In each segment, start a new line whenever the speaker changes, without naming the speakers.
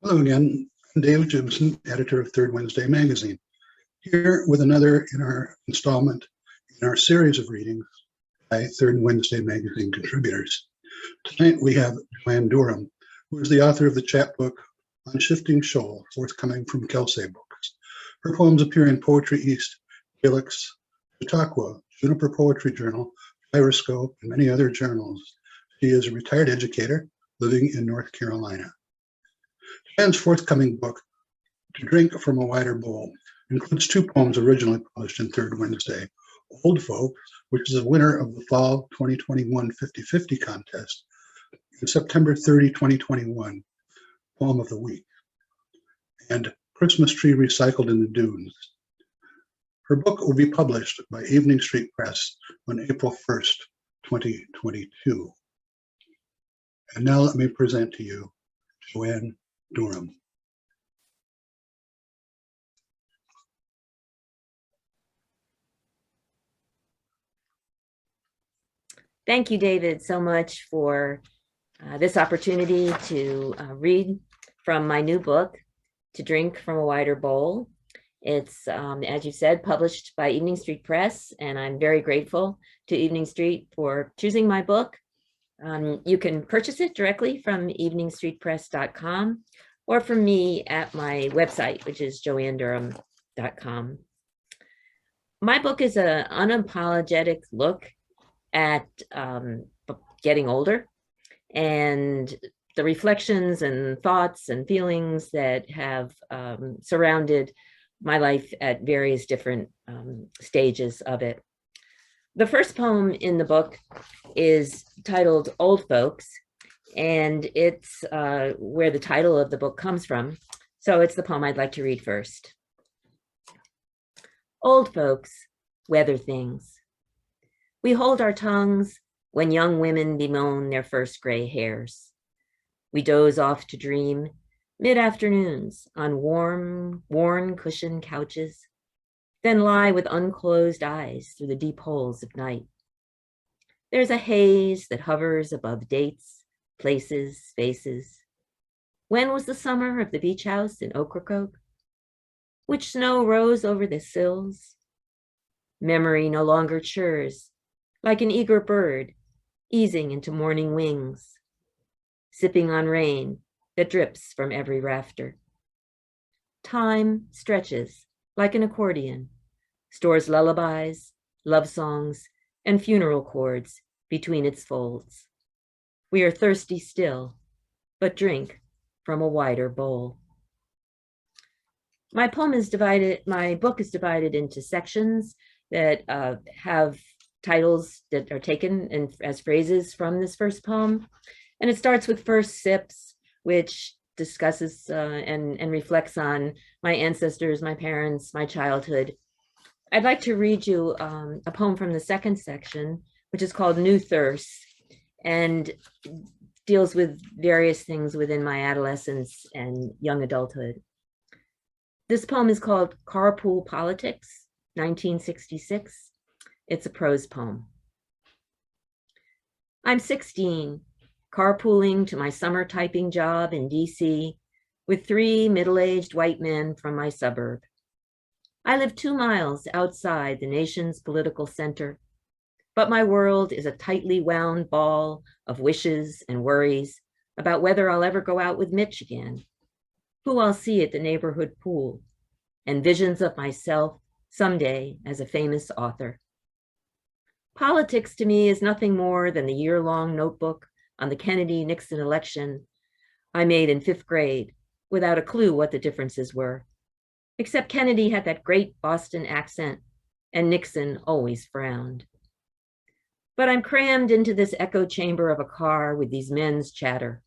Hello again, I'm Dave Jimson, editor of Third Wednesday magazine, here with another in our installment in our series of readings by Third Wednesday magazine contributors. Tonight we have Joanne Durham, who is the author of the chapbook on Shifting Shoals, forthcoming from Kelsay Books. Her poems appear in Poetry East, Calyx, Chautauqua, Juniper Poetry Journal, Gyroscope, and many other journals. She is a retired educator living in North Carolina. Joanne's forthcoming book, To Drink from a Wider Bowl, includes two poems originally published in Third Wednesday, Old Folk, which is a winner of the Fall 2021 50/50 contest, and September 30, 2021, Poem of the Week, and Christmas Tree Recycled in the Dunes. Her book will be published by Evening Street Press on April 1st, 2022. And now let me present to you Joanne Durham.
Thank you, David, so much for this opportunity to read from my new book, To Drink from a Wider Bowl. It's, as you said, published by Evening Street Press, and I'm very grateful to Evening Street for choosing my book. You can purchase it directly from eveningstreetpress.com or from me at my website, which is joannedurham.com. My book is an unapologetic look at getting older and the reflections and thoughts and feelings that have surrounded my life at various different stages of it. The first poem in the book is titled Old Folks, and it's where the title of the book comes from. So it's the poem I'd like to read first. Old folks weather things. We hold our tongues when young women bemoan their first gray hairs. We doze off to dream mid-afternoons on warm, worn cushioned couches, then lie with unclosed eyes through the deep holes of night. There's a haze that hovers above dates, places, faces. When was the summer of the beach house in Ocracoke? Which snow rose over the sills? Memory no longer churs, like an eager bird, easing into morning wings, sipping on rain that drips from every rafter. Time stretches like an accordion, stores lullabies, love songs, and funeral chords between its folds. We are thirsty still, but drink from a wider bowl. My book is divided into sections that have titles that are taken as phrases from this first poem. And it starts with First Sips, which discusses and reflects on my ancestors, my parents, my childhood. I'd like to read you a poem from the second section, which is called New Thirst, and deals with various things within my adolescence and young adulthood. This poem is called Carpool Politics, 1966. It's a prose poem. I'm 16, carpooling to my summer typing job in DC with 3 middle-aged white men from my suburb. I live 2 miles outside the nation's political center, but my world is a tightly wound ball of wishes and worries about whether I'll ever go out with Mitch again, who I'll see at the neighborhood pool, and visions of myself someday as a famous author. Politics to me is nothing more than the year-long notebook on the Kennedy-Nixon election I made in 5th grade without a clue what the differences were, except Kennedy had that great Boston accent and Nixon always frowned. But I'm crammed into this echo chamber of a car with these men's chatter.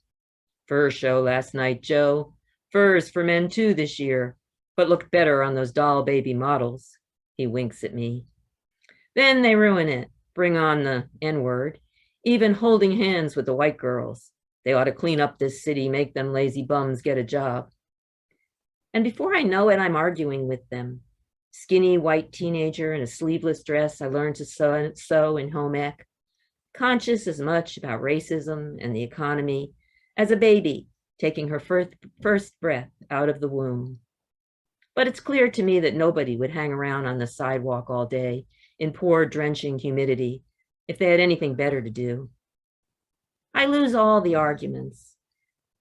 Fur show last night, Joe. Furs for men too this year, but look better on those doll baby models. He winks at me. Then they ruin it, bring on the N-word, even holding hands with the white girls. They ought to clean up this city, make them lazy bums get a job. And before I know it, I'm arguing with them. Skinny white teenager in a sleeveless dress I learned to sew in home ec, conscious as much about racism and the economy as a baby taking her first breath out of the womb. But it's clear to me that nobody would hang around on the sidewalk all day in poor, drenching humidity if they had anything better to do. I lose all the arguments.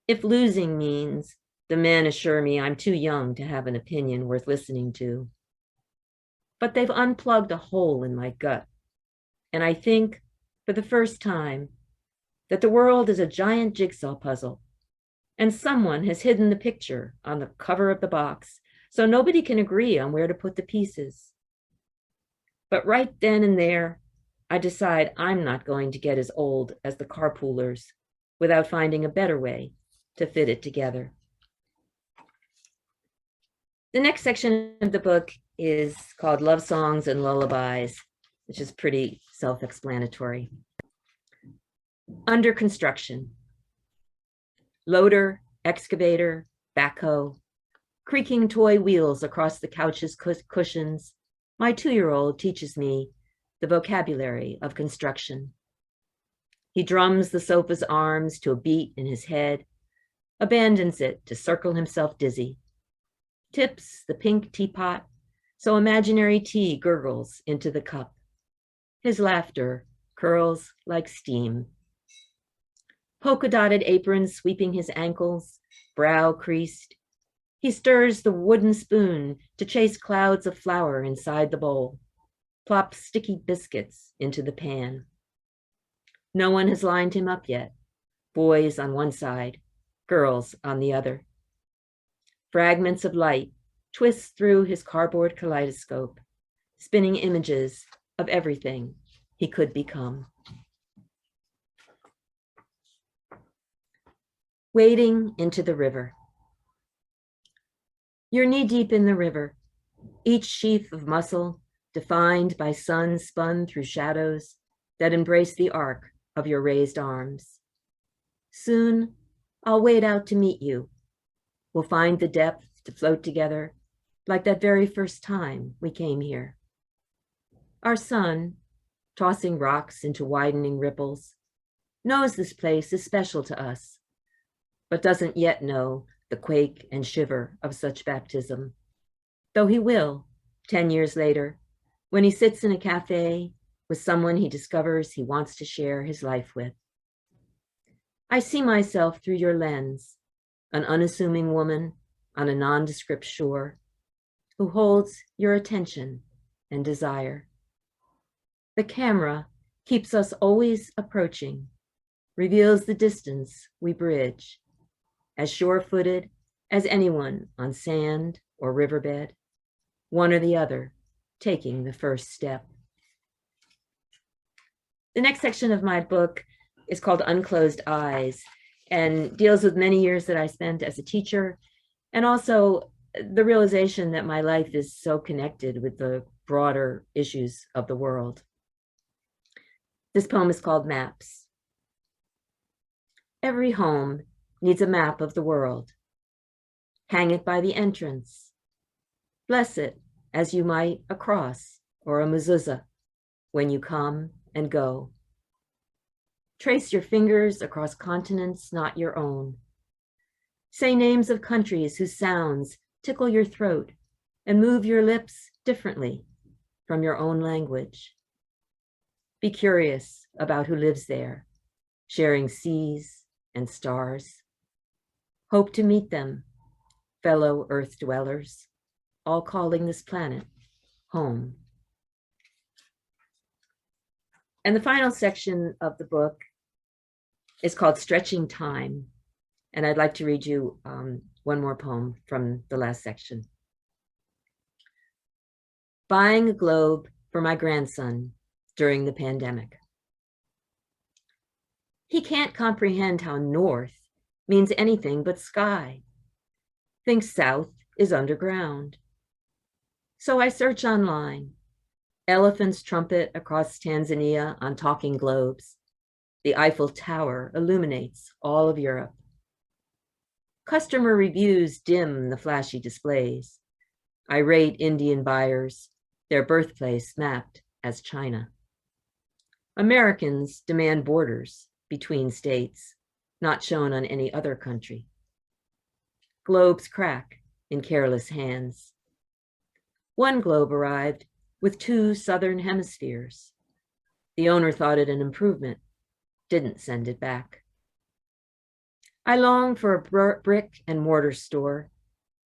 If losing means the men assure me I'm too young to have an opinion worth listening to. But they've unplugged a hole in my gut. And I think, for the first time, that the world is a giant jigsaw puzzle, and someone has hidden the picture on the cover of the box so nobody can agree on where to put the pieces. But right then and there, I decide I'm not going to get as old as the carpoolers without finding a better way to fit it together. The next section of the book is called Love Songs and Lullabies, which is pretty self-explanatory. Under construction. Loader, excavator, backhoe, creaking toy wheels across the couch's cushions. My 2-year-old teaches me the vocabulary of construction. He drums the sofa's arms to a beat in his head, abandons it to circle himself dizzy, tips the pink teapot so imaginary tea gurgles into the cup. His laughter curls like steam. Polka-dotted apron sweeping his ankles, brow creased. He stirs the wooden spoon to chase clouds of flour inside the bowl, plops sticky biscuits into the pan. No one has lined him up yet. Boys on one side, girls on the other. Fragments of light twist through his cardboard kaleidoscope, spinning images of everything he could become. Wading into the river. You're knee-deep in the river, each sheath of muscle defined by sun spun through shadows that embrace the arc of your raised arms. Soon, I'll wade out to meet you. We'll find the depth to float together like that very first time we came here. Our son, tossing rocks into widening ripples, knows this place is special to us, but doesn't yet know the quake and shiver of such baptism, though he will, 10 years later, when he sits in a cafe with someone he discovers he wants to share his life with. I see myself through your lens, an unassuming woman on a nondescript shore who holds your attention and desire. The camera keeps us always approaching, reveals the distance we bridge, as sure-footed as anyone on sand or riverbed, one or the other taking the first step. The next section of my book is called Unclosed Eyes and deals with many years that I spent as a teacher, and also the realization that my life is so connected with the broader issues of the world. This poem is called Maps. Every home needs a map of the world. Hang it by the entrance. Bless it as you might a cross or a mezuzah when you come and go. Trace your fingers across continents not your own. Say names of countries whose sounds tickle your throat and move your lips differently from your own language. Be curious about who lives there, sharing seas and stars. Hope to meet them, fellow Earth dwellers, all calling this planet home. And the final section of the book is called Stretching Time. And I'd like to read you one more poem from the last section. Buying a globe for my grandson during the pandemic. He can't comprehend how north means anything but sky. Thinks south is underground. So I search online. Elephants trumpet across Tanzania on talking globes. The Eiffel Tower illuminates all of Europe. Customer reviews dim the flashy displays. Irate Indian buyers, their birthplace mapped as China. Americans demand borders between states, not shown on any other country Globes crack in careless hands. One globe arrived with 2 southern hemispheres. The owner thought it an improvement, didn't send it back. I long for a brick and mortar store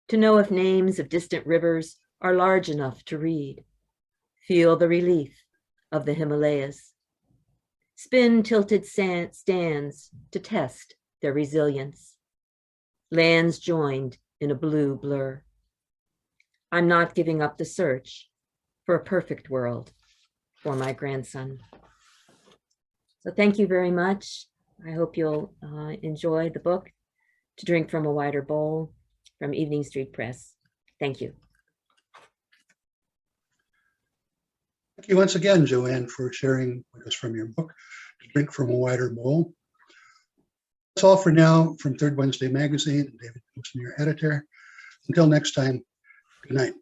to know if names of distant rivers are large enough to read. Feel the relief of the Himalayas. Spin tilted stands to test their resilience. Lands joined in a blue blur. I'm not giving up the search for a perfect world for my grandson. So thank you very much. I hope you'll enjoy the book, To Drink from a Wider Bowl, from Evening Street Press. Thank you.
Thank you once again, Joanne, for sharing with us from your book, To Drink from a Wider Bowl. That's all for now from Third Wednesday Magazine. David Thompson, your editor. Until next time, good night.